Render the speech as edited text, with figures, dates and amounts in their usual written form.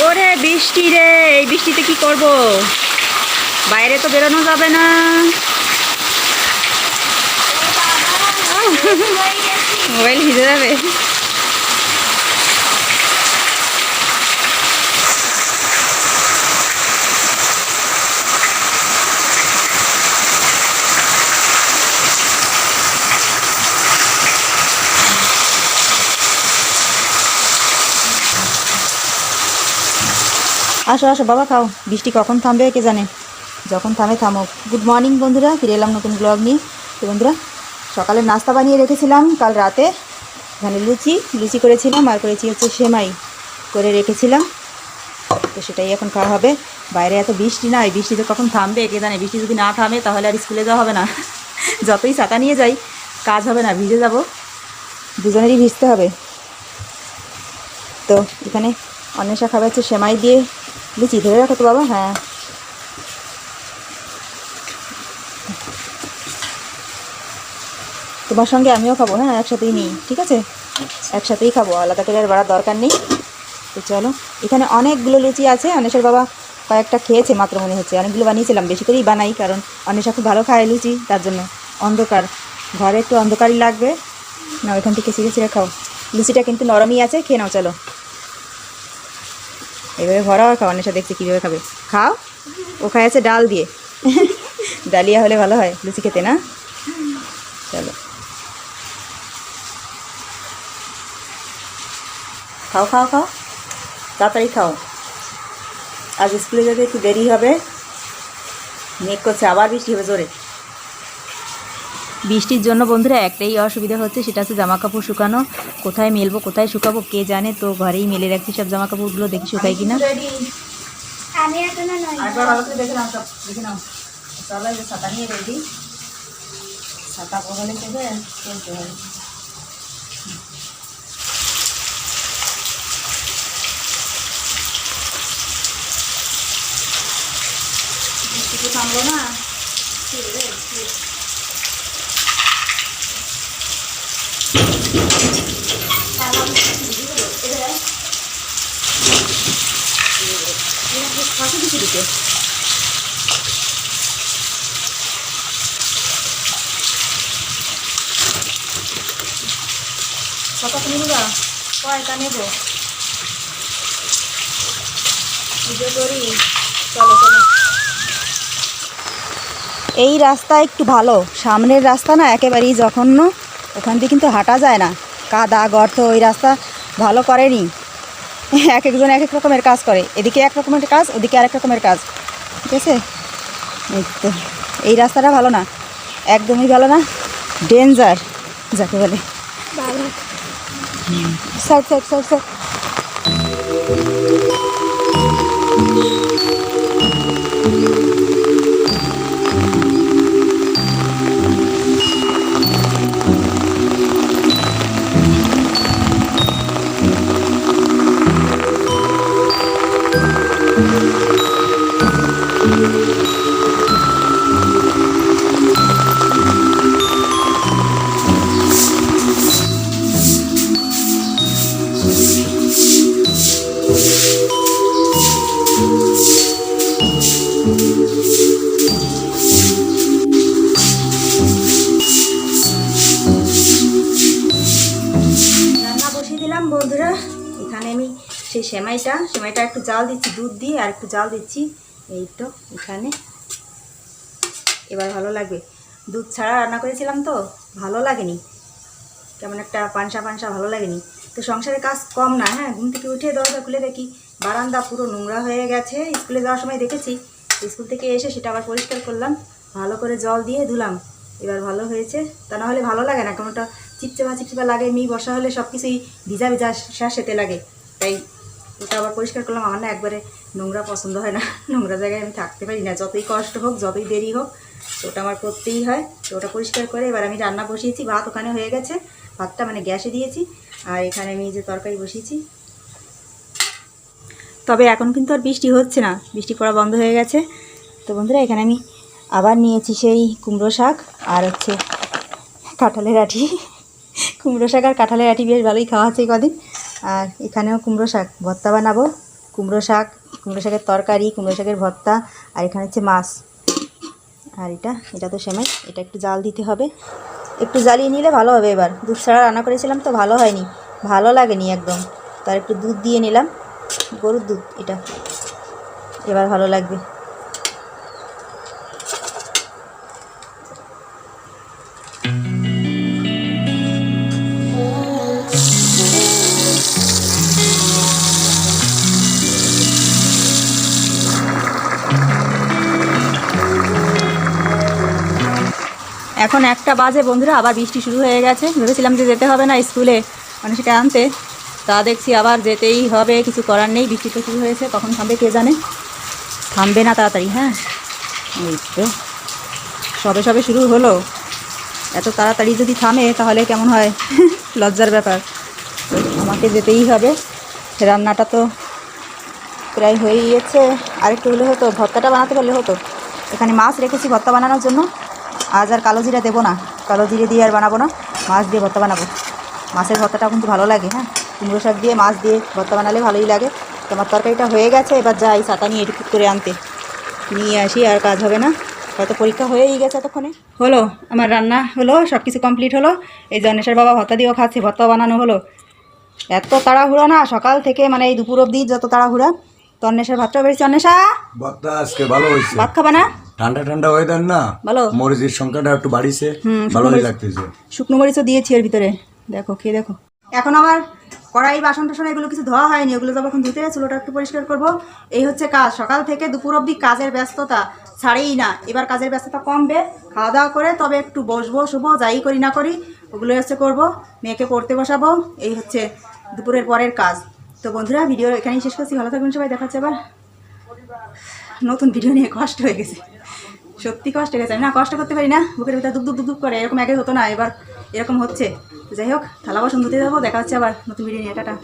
ওরে বৃষ্টি রে, এই বৃষ্টিতে কি করব? বাইরে তো বেরোনো যাবে না। মোবাইল ভিজে যাবে। আসো আসো বাবা, খাও। বৃষ্টি কখন থামবে কে জানে, যখন থামে থামুক। গুড মর্নিং বন্ধুরা, ফিরে এলাম নতুন ব্লগ নিয়ে। তো বন্ধুরা, সকালে নাস্তা বানিয়ে রেখেছিলাম কাল রাতে। এখানে লুচি করেছিলাম, আর করেছি হচ্ছে সেমাই করে রেখেছিলাম। তো সেটাই এখন খাওয়া হবে। বাইরে এত বৃষ্টি না, এই বৃষ্টিতে কখন থামবে কে জানে। বৃষ্টি যদি না থামে তাহলে আর স্কুলে যাওয়া হবে না। যতই ছাতা নিয়ে যাই কাজ হবে না, ভিজে যাব, দুজনেরই ভিজতে হবে। তো এখানে অন্বেষা খাবে হচ্ছে সেমাই দিয়ে লুচি। ধরে রাখো তো বাবা। হ্যাঁ, তোমার সঙ্গে আমিও খাবো। হ্যাঁ, একসাথেই নিই, ঠিক আছে? একসাথেই খাবো, আলাদা করে আর বাড়ার দরকার নেই। তো চলো, এখানে অনেকগুলো লুচি আছে। অন্বেষার বাবা কয়েকটা খেয়েছে মাত্র মনে হচ্ছে। অনেকগুলো বানিয়েছিলাম, বেশি করেই বানাই, কারণ অন্বেষা খুব ভালো খায় লুচি, তার জন্য। অন্ধকার ঘরে একটু অন্ধকারই লাগবে না। ওইখান থেকে ছিঁড়ে ছিঁড়ে খাও। লুচিটা কিন্তু নরমই আছে, খেয়ে নাও। চলো, এভাবে ভরাও আর খাও। অন্বেষা দেখছে কীভাবে খাবে। খাও। ও খাইছে ডাল দিয়ে। ডালিয়া হলে ভালো হয় লুচি খেতে, না? চলো খাও খাও খাও, তাড়াতাড়ি খাও। আজ স্কুলে যেতে একটু দেরি হবে। মেঘ করছে, আবার বৃষ্টি হবে জোরে। বৃষ্টির জন্য বন্ধুরা একটাই অসুবিধা হচ্ছে, সেটা হচ্ছে জামা কাপড় শুকানো। কোথায় মেলবো, কোথায় শুকাবো কে জানে। তো ঘরেই মেলে রাখছি সব জামা কাপড়গুলো, দেখি শুকাই কিনা। ছাতা নিয়ে রেডি, ছাতা বগলে থেকে চলতে হবে। বৃষ্টি থামলো না। কত নিবা? কয়টা নেব? পুজো করি। চলো চলো। এই রাস্তা একটু ভালো, সামনের রাস্তা না একেবারেই জঘন্য। ওখান দিয়ে কিন্তু হাঁটা যায় না, কাদা গর্ত। ওই রাস্তা ভালো করেনি। এক একজন এক এক রকমের কাজ করে, এদিকে এক রকমের কাজ, ওদিকে আরেক রকমের কাজ, ঠিক আছে? এই তো, এই রাস্তাটা ভালো না, একদমই ভালো না, ডেঞ্জার যাকে বলে। Side side side side. বন্ধুরা, এখানে আমি সেই সেমাইটা একটু জাল দিচ্ছি, দুধ দিয়ে আর একটু জাল দিচ্ছি। এই তো এখানে এবার ভালো লাগবে। দুধ ছাড়া রান্না করেছিলাম তো ভালো লাগেনি, কেমন একটা পানসা পানসা, ভালো লাগেনি। তো সংসারের কাজ কম না। হ্যাঁ, ঘুম থেকে উঠে দরজা খুলে দেখি বারান্দা পুরো নোংরা হয়ে গেছে। স্কুলে যাওয়ার সময় দেখেছি, স্কুল থেকে এসে সেটা আবার পরিষ্কার করলাম, ভালো করে জল দিয়ে ধুলাম। এবার ভালো হয়েছে। তা না হলে ভালো লাগে না, কেমনটা চিপচিপা লাগে। মেয়ে বসা হলে সব কিছুই ভিজা ভিজা শ্বাসেতে লাগে। তাই ওটা আবার পরিষ্কার করলাম। আমার না একবারে নোংরা পছন্দ হয় না, নোংরা জায়গায় আমি থাকতে পারি না, যতই কষ্ট হোক, যতই দেরি হোক, তো ওটা আমার করতেই হয়। তো ওটা পরিষ্কার করে এবার আমি রান্না বসিয়েছি। ভাত ওখানে হয়ে গেছে, ভাতটা মানে গ্যাসে দিয়েছি, আর এখানে আমি যে তরকারি বসিয়েছি। তবে এখন কিন্তু আর বৃষ্টি হচ্ছে না, বৃষ্টি পড়া বন্ধ হয়ে গেছে। তো বন্ধুরা, এখানে আমি আবার নিয়েছি সেই কুমড়ো শাক আর হচ্ছে কাঁঠালের আঁটি। কুমড়ো শাক আর কাঁঠালের আঁটি বেশ ভালোই খাওয়া হচ্ছে কদিন। আর এখানেও কুমড়ো শাক ভর্তা বানাবো, কুমড়ো শাকের তরকারি, কুমড়ো শাকের ভর্তা, আর এখানে হচ্ছে মাছ। আর এটা তো সেমাই, এটা একটু জাল দিতে হবে, একটু জ্বালিয়ে নিলে ভালো হবে। এবার দুধ ছাড়া রান্না করেছিলাম তো ভালো হয়নি, ভালো লাগেনি একদম, তার একটু দুধ দিয়ে নিলাম, গরুর দুধ এটা, এবার ভালো লাগবে। এখন 1টা বাজে বন্ধুরা, আবার বৃষ্টি শুরু হয়ে গেছে। ভেবেছিলাম যে যেতে হবে না স্কুলে মানে সেটা আনতে, তা দেখছি আবার যেতেই হবে, কিছু করার নেই। বৃষ্টি তো শুরু হয়েছে, কখন থামবে কে জানে, থামবে না তাড়াতাড়ি। হ্যাঁ, এই তো সবে সবে শুরু হলো, এত তাড়াতাড়ি যদি থামে তাহলে কেমন হয়, লজ্জার ব্যাপার। তো আমাকে যেতেই হবে। রান্নাটা তো প্রায় হয়ে গিয়েছে, আরেকটু হলে হতো, ভর্তাটা বানাতে পারলে হতো। এখানে মাছ রেখেছি ভর্তা বানানোর জন্য, আজ আর কালো জিরা দেবো না, কালো জিরে দিয়ে আর বানাবো না, মাছ দিয়ে ভর্তা বানাবো। মাছের ভর্তাটা কিন্তু ভালো লাগে। হ্যাঁ, কুমড়ো শাক দিয়ে মাছ দিয়ে ভর্তা বানালে ভালোই লাগে। তোমার তরকারিটা হয়ে গেছে, এবার যাই ছাতা নিয়ে এটুকু করে আনতে, নিয়ে আসি, আর কাজ হবে না। হয়তো পরীক্ষা হয়েই গেছে এতক্ষণে। হলো আমার রান্না, হলো সব কিছু কমপ্লিট হলো। এই যে অন্বেষার বাবা ভর্তা দিয়েও খাচ্ছে, ভর্তা বানানো হলো। এত তাড়াহুড়া না সকাল থেকে, মানে এই দুপুর অবধি যত তাড়াহুড়া। তো অন্বেষার ভাতটা বেরিয়েছে। অন্বেষা, ভাতটা আজকে ভালো হয়েছে। ভাত খাবা না? ঠান্ডা ঠান্ডা ওয়েদার না, ভালো, মরিচের সংখ্যাটা একটু বাড়িছে, ভালোই লাগতেছে। শুকনো মরিচও দিয়েছি এর ভিতরে, দেখো খেয়ে দেখো। এখন আবার কড়াই বাসন টাসন এগুলো কিছু ধোয়া হয়নি, ওগুলো তো এখন ধুতে, চুলোটা একটু পরিষ্কার করবো। এই হচ্ছে কাজ, সকাল থেকে দুপুর অবধি কাজের ব্যস্ততা ছাড়েই না। এবার কাজের ব্যস্ততা কমবে, খাওয়া দাওয়া করে তবে একটু বসবো শুবো, যাই করি না করি ওগুলো হচ্ছে করবো। মেয়েকে পড়তে বসাবো, এই হচ্ছে দুপুরের পরের কাজ। তো বন্ধুরা, ভিডিও এখানেই শেষ করছি। ভালো থাকবেন সবাই, দেখাচ্ছে আবার নতুন ভিডিও নিয়ে। কষ্ট হয়ে গেছে, সত্যি কষ্ট হয়ে গেছে। আমি না কষ্ট করতে পারি না, বুকের ভিতরে দুপ দুপ দুপ করে, এরকম আগে হতো না, এবার এরকম হচ্ছে। তো যাই হোক, থালা বাসন ধুতে যাবো, দেখা হচ্ছে আবার নতুন ভিডিও নিয়ে। টাটা।